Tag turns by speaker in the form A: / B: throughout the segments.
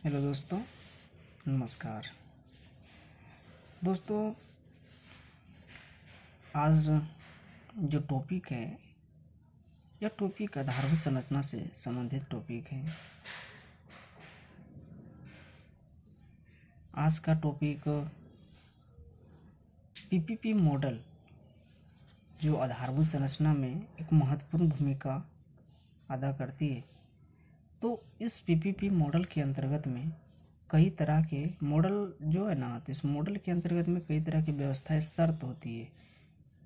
A: Hello दोस्तों, नमस्कार। दोस्तों, आज जो टॉपिक है, यह टॉपिक आधारभूत संरचना से संबंधित टॉपिक है। आज का टॉपिक पीपीपी मॉडल, जो आधारभूत संरचना में एक महत्वपूर्ण भूमिका अदा करती है। तो इस पीपीपी मॉडल के अंतर्गत में कई तरह के मॉडल जो है ना, तो इस मॉडल के अंतर्गत में कई तरह की व्यवस्था शर्त होती है।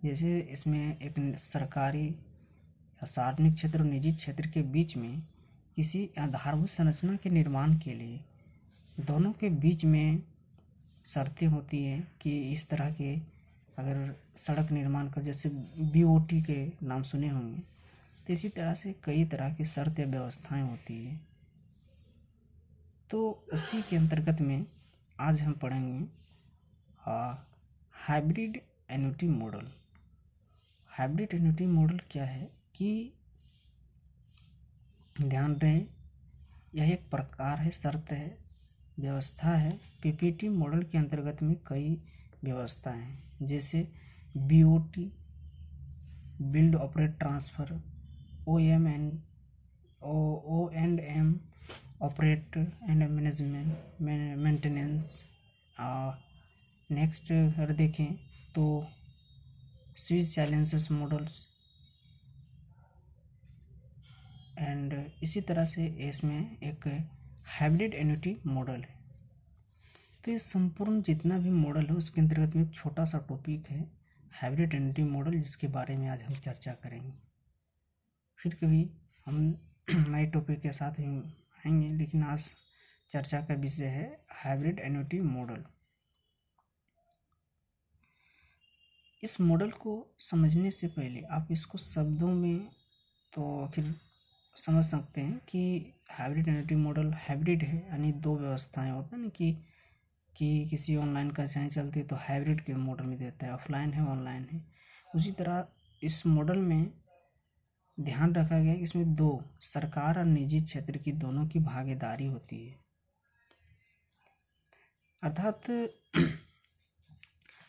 A: जैसे इसमें एक सरकारी या सार्वजनिक क्षेत्र और निजी क्षेत्र के बीच में किसी आधारभूत संरचना के निर्माण के लिए दोनों के बीच में शर्तें होती हैं कि इस तरह के अगर सड़क निर्माण कर, जैसे बीओटी के नाम सुने होंगे, तो इसी तरह से कई तरह की शर्त या व्यवस्थाएं होती है। तो उसी के अंतर्गत में आज हम पढ़ेंगे hybrid annuity model. Hybrid annuity model क्या है कि ध्यान रहे, यह एक प्रकार है, शर्त है, व्यवस्था है। पीपीटी मॉडल के अंतर्गत में कई व्यवस्थाएं हैं, जैसे BOT, build operate transfer, O&M, operate and management maintenance. Next अगर देखें तो स्विच चैलेंजेस मॉडल्स, एंड इसी तरह से इसमें एक हाइब्रिड एन्युटी मॉडल है। तो ये संपूर्ण जितना भी मॉडल है उसके अंतर्गत में एक छोटा सा टॉपिक है हाइब्रिड एन्युटी मॉडल, जिसके बारे में आज हम चर्चा करेंगे। फिर कभी हम नए टॉपिक के साथ ही आएंगे, लेकिन आज चर्चा का विषय है हाइब्रिड एन्युटी मॉडल। इस मॉडल को समझने से पहले आप इसको शब्दों में तो फिर समझ सकते हैं कि हाइब्रिड एन्युटी मॉडल हाइब्रिड है, यानी दो व्यवस्थाएं होता है ना कि किसी ऑनलाइन का चाहे चलती है तो हाइब्रिड के मॉडल में देता है, ऑफलाइन है ऑनलाइन है। उसी तरह इस मॉडल में ध्यान रखा गया कि इसमें दो, सरकार और निजी क्षेत्र की दोनों की भागीदारी होती है। अर्थात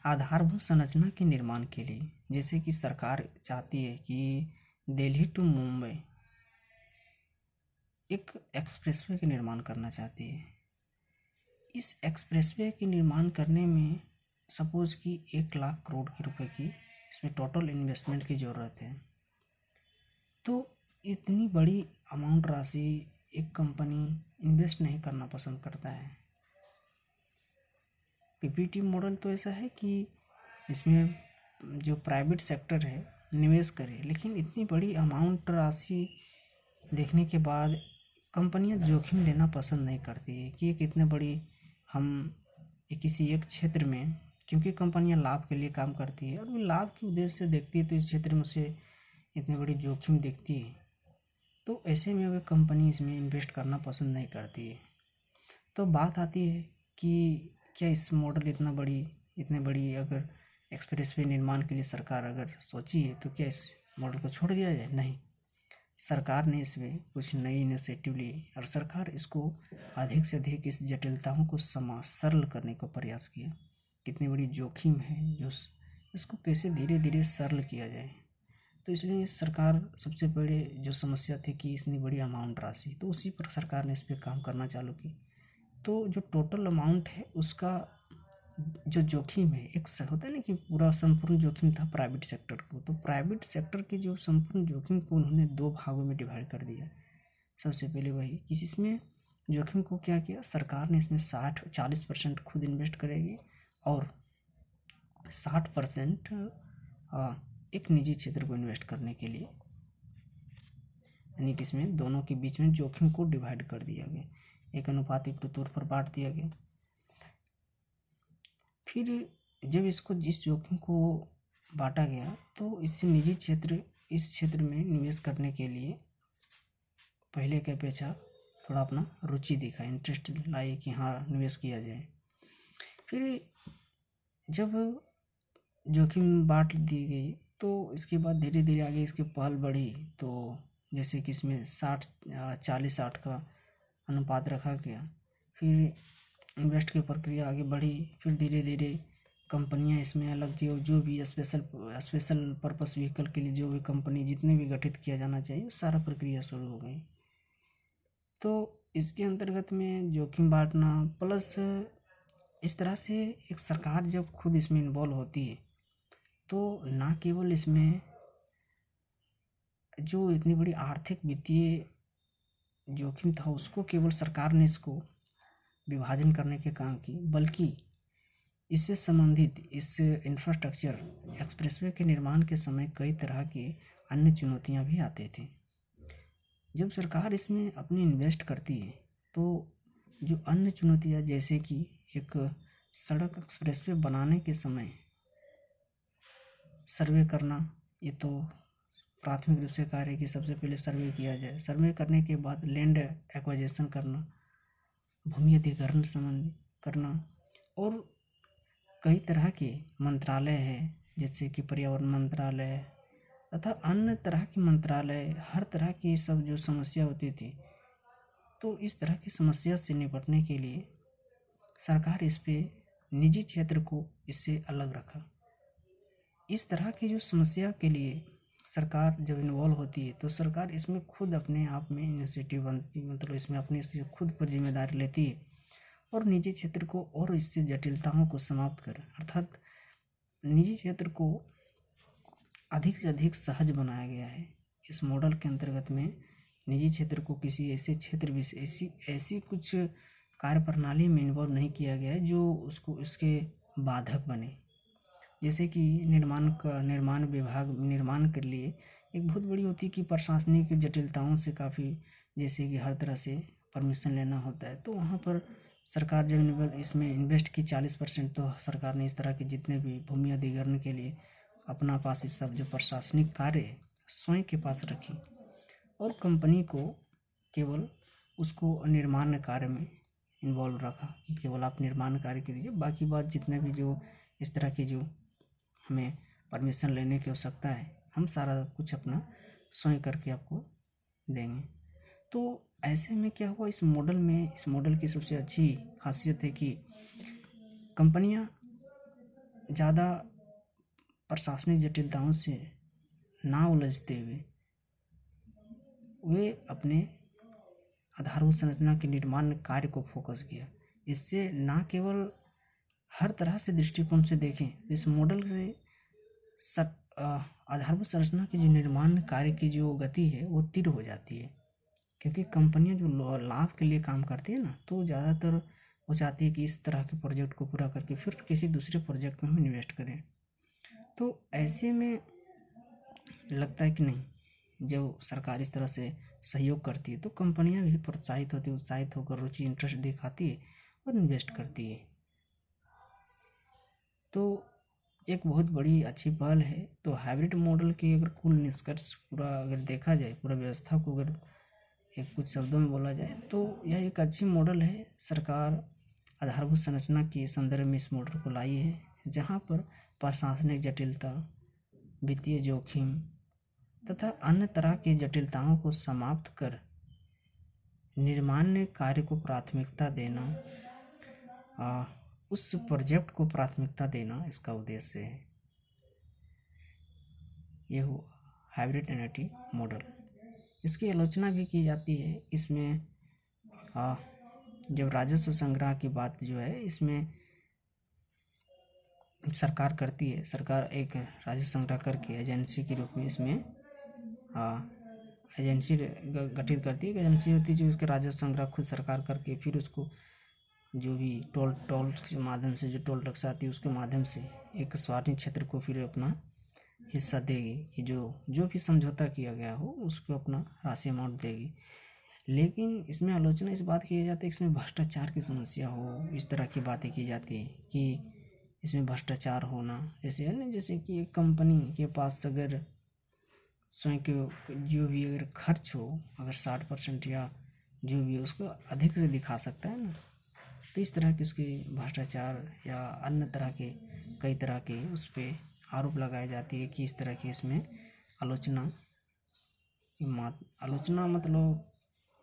A: आधारभूत संरचना के निर्माण के लिए, जैसे कि सरकार चाहती है कि दिल्ली टू मुंबई एक एक्सप्रेसवे के निर्माण करना चाहती है। इस एक्सप्रेसवे के निर्माण करने में सपोज कि 1,00,000 करोड़ के रुपए की इसमें टोटल इन्वेस्टमेंट की ज़रूरत है। तो इतनी बड़ी अमाउंट राशि एक कंपनी इन्वेस्ट नहीं करना पसंद करता है। पीपीटी मॉडल तो ऐसा है कि इसमें जो प्राइवेट सेक्टर है निवेश करे, लेकिन इतनी बड़ी अमाउंट राशि देखने के बाद कंपनियां जोखिम लेना पसंद नहीं करती है कि कितने बड़ी हम किसी एक क्षेत्र में, क्योंकि कंपनियां लाभ के लिए काम करती है और वो लाभ के उद्देश्य से देखती है, तो इस क्षेत्र में से इतनी बड़ी जोखिम देखती है, तो ऐसे में वे कंपनी इसमें इन्वेस्ट करना पसंद नहीं करती है। तो बात आती है कि क्या इस मॉडल इतने बड़ी अगर एक्सप्रेसवे निर्माण के लिए सरकार अगर सोची है, तो क्या इस मॉडल को छोड़ दिया जाए? नहीं, सरकार ने इसमें कुछ नई इनिशिएटिव ली और सरकार इसको अधिक से अधिक इस जटिलताओं को सरल करने का प्रयास किया। कितनी बड़ी जोखिम है, जो इसको कैसे धीरे धीरे सरल किया जाए। तो इसलिए सरकार सबसे पहले जो समस्या थी कि इतनी बड़ी अमाउंट राशि, तो उसी पर सरकार ने इस पर काम करना चालू की। तो जो टोटल अमाउंट है उसका जो जोखिम है, एक होता है ना कि पूरा संपूर्ण जोखिम था प्राइवेट सेक्टर को, तो प्राइवेट सेक्टर के जो संपूर्ण जोखिम को उन्होंने दो भागों में डिवाइड कर दिया। सबसे पहले वही कि इसमें जोखिम को क्या किया, सरकार ने इसमें 40% खुद इन्वेस्ट करेगी और 60% एक निजी क्षेत्र को इन्वेस्ट करने के लिए, यानी कि इसमें दोनों के बीच में जोखिम को डिवाइड कर दिया गया, एक अनुपातिक के तौर पर बांट दिया गया। फिर जब इसको जिस जोखिम को बांटा गया, तो इससे निजी क्षेत्र इस क्षेत्र में निवेश करने के लिए पहले के अपेक्षा थोड़ा अपना रुचि दिखा, इंटरेस्ट लाई कि हाँ निवेश किया जाए। फिर जब जोखिम बांट दी गई, तो इसके बाद धीरे धीरे आगे इसकी पहल बढ़ी। तो जैसे कि इसमें 40-60 का अनुपात रखा गया। फिर इन्वेस्ट की प्रक्रिया आगे बढ़ी, फिर धीरे धीरे कंपनियां इसमें अलग जो भी स्पेशल पर्पस व्हीकल के लिए जो भी कंपनी जितने भी गठित किया जाना चाहिए सारा प्रक्रिया शुरू हो गई। तो इसके अंतर्गत में जोखिम बांटना प्लस इस तरह से एक सरकार जब खुद इसमें इन्वॉल्व होती है तो ना केवल इसमें जो इतनी बड़ी आर्थिक वित्तीय जोखिम था उसको केवल सरकार ने इसको विभाजन करने के काम की, बल्कि इससे संबंधित इस इंफ्रास्ट्रक्चर एक्सप्रेसवे के निर्माण के समय कई तरह के अन्य चुनौतियां भी आते थे। जब सरकार इसमें अपनी इन्वेस्ट करती है तो जो अन्य चुनौतियां जैसे कि एक सड़क एक्सप्रेसवे बनाने के समय सर्वे करना, ये तो प्राथमिक रूप से कार्य है कि सबसे पहले सर्वे किया जाए, सर्वे करने के बाद लैंड एक्वाजिशन करना, भूमि अधिग्रहण संबंधी करना, और कई तरह के मंत्रालय है जैसे कि पर्यावरण मंत्रालय तथा अन्य तरह के मंत्रालय, हर तरह की सब जो समस्या होती थी, तो इस तरह की समस्या से निपटने के लिए सरकार इस पे निजी क्षेत्र को इससे अलग रखा। इस तरह की जो समस्या के लिए सरकार जब इन्वॉल्व होती है तो सरकार इसमें खुद अपने आप में इनिशिएटिव बनती, मतलब इसमें अपने से खुद पर जिम्मेदारी लेती है और निजी क्षेत्र को और इससे जटिलताओं को समाप्त कर, अर्थात निजी क्षेत्र को अधिक से अधिक सहज बनाया गया है। इस मॉडल के अंतर्गत में निजी क्षेत्र को किसी ऐसे क्षेत्र भी ऐसी कुछ कार्य प्रणाली में इन्वॉल्व नहीं किया गया है जो उसको इसके बाधक बने। जैसे कि निर्माण विभाग निर्माण के लिए एक बहुत बड़ी होती है कि प्रशासनिक जटिलताओं से काफ़ी, जैसे कि हर तरह से परमिशन लेना होता है, तो वहाँ पर सरकार जब इसमें इन्वेस्ट की 40% तो सरकार ने इस तरह के जितने भी भूमि अधिग्रहण के लिए अपना पास इस सब जो प्रशासनिक कार्य है स्वयं के पास रखी और कंपनी को केवल उसको निर्माण कार्य में इन्वॉल्व रखा कि केवल आप निर्माण कार्य कीजिए, बाकी बात जितने भी जो इस तरह की जो हमें परमिशन लेने की आवश्यकता है हम सारा कुछ अपना स्वयं करके आपको देंगे। तो ऐसे में क्या हुआ, इस मॉडल की सबसे अच्छी खासियत है कि कंपनियां ज़्यादा प्रशासनिक जटिलताओं से ना उलझते हुए वे अपने आधारभूत संरचना के निर्माण कार्य को फोकस किया। इससे ना केवल हर तरह से दृष्टिकोण से देखें, इस मॉडल से आधारभूत संरचना के जो निर्माण कार्य की जो गति है वो तीव्र हो जाती है, क्योंकि कंपनियां जो लाभ के लिए काम करती है ना, तो ज़्यादातर वो चाहती है कि इस तरह के प्रोजेक्ट को पूरा करके फिर किसी दूसरे प्रोजेक्ट में हम इन्वेस्ट करें। तो ऐसे में लगता है कि नहीं, जब सरकार इस तरह से सहयोग करती है तो कंपनियां भी प्रोत्साहित होती है, उत्साहित होकर रुचि इंटरेस्ट दिखाती है और इन्वेस्ट करती है। तो एक बहुत बड़ी अच्छी पहल है। तो हाइब्रिड मॉडल के अगर कुल निष्कर्ष पूरा अगर देखा जाए, पूरा व्यवस्था को अगर एक कुछ शब्दों में बोला जाए तो यह एक अच्छी मॉडल है। सरकार आधारभूत संरचना के संदर्भ में इस मॉडल को लाई है, जहाँ पर प्रशासनिक जटिलता, वित्तीय जोखिम तथा अन्य तरह की जटिलताओं को समाप्त कर निर्माण कार्य को प्राथमिकता देना, उस प्रोजेक्ट को प्राथमिकता देना इसका उद्देश्य है। यह हुआ हाइब्रिड एनर्जी मॉडल। इसकी आलोचना भी की जाती है। इसमें जब राजस्व संग्रह की बात जो है इसमें सरकार करती है, सरकार एक राजस्व संग्रह करके एजेंसी के रूप में इसमें एजेंसी गठित करती है। एजेंसी होती है जो उसके राजस्व संग्रह खुद सरकार करके फिर उसको जो भी टोल के माध्यम से जो टोल टैक्स आती है उसके माध्यम से एक स्वाधीन क्षेत्र को फिर अपना हिस्सा देगी कि जो भी समझौता किया गया हो उसको अपना राशि अमाउंट देगी। लेकिन इसमें आलोचना इस बात की जाती है कि इसमें भ्रष्टाचार की समस्या हो, इस तरह की बातें की जाती है कि इसमें भ्रष्टाचार होना, जैसे है ना, जैसे कि एक कंपनी के पास अगर स्वयं के जो भी अगर खर्च हो अगर 60% या जो भी उसको अधिक से दिखा सकता है ना, तो इस तरह के उसके भ्रष्टाचार या अन्य तरह के कई तरह के उस पर आरोप लगाए जाती है कि इस तरह की इसमें आलोचना मतलब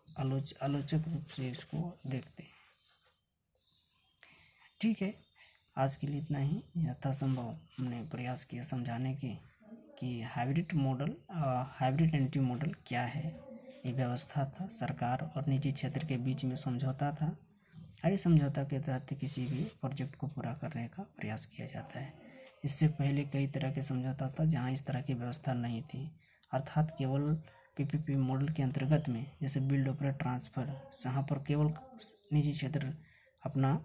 A: आलोचक रूप से इसको देखते हैं। ठीक है, आज के लिए इतना ही। यथासंभव हमने प्रयास किया समझाने के कि हाइब्रिड एंटी मॉडल क्या है। ये व्यवस्था था, सरकार और निजी क्षेत्र के बीच में समझौता था। हर समझौता के तहत किसी भी प्रोजेक्ट को पूरा करने का प्रयास किया जाता है। इससे पहले कई तरह के समझौता था जहाँ इस तरह की व्यवस्था नहीं थी, अर्थात केवल पीपीपी मॉडल के अंतर्गत में, जैसे बिल्ड ऑपरेट ट्रांसफ़र, जहाँ पर केवल निजी क्षेत्र अपना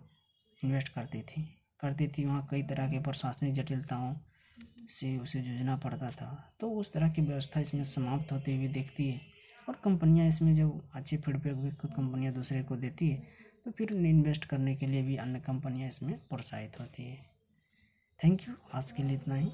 A: इन्वेस्ट करती थी वहाँ कई तरह के प्रशासनिक जटिलताओं से उसे जूझना पड़ता था। तो उस तरह की व्यवस्था इसमें समाप्त होती हुई दिखती है, और कंपनियां इसमें जब अच्छी फीडबैक भी खुद कंपनियां दूसरे को देती है तो फिर इन्वेस्ट करने के लिए भी अन्य कंपनियां इसमें प्रोत्साहित होती है। थैंक यू, आज के लिए इतना ही।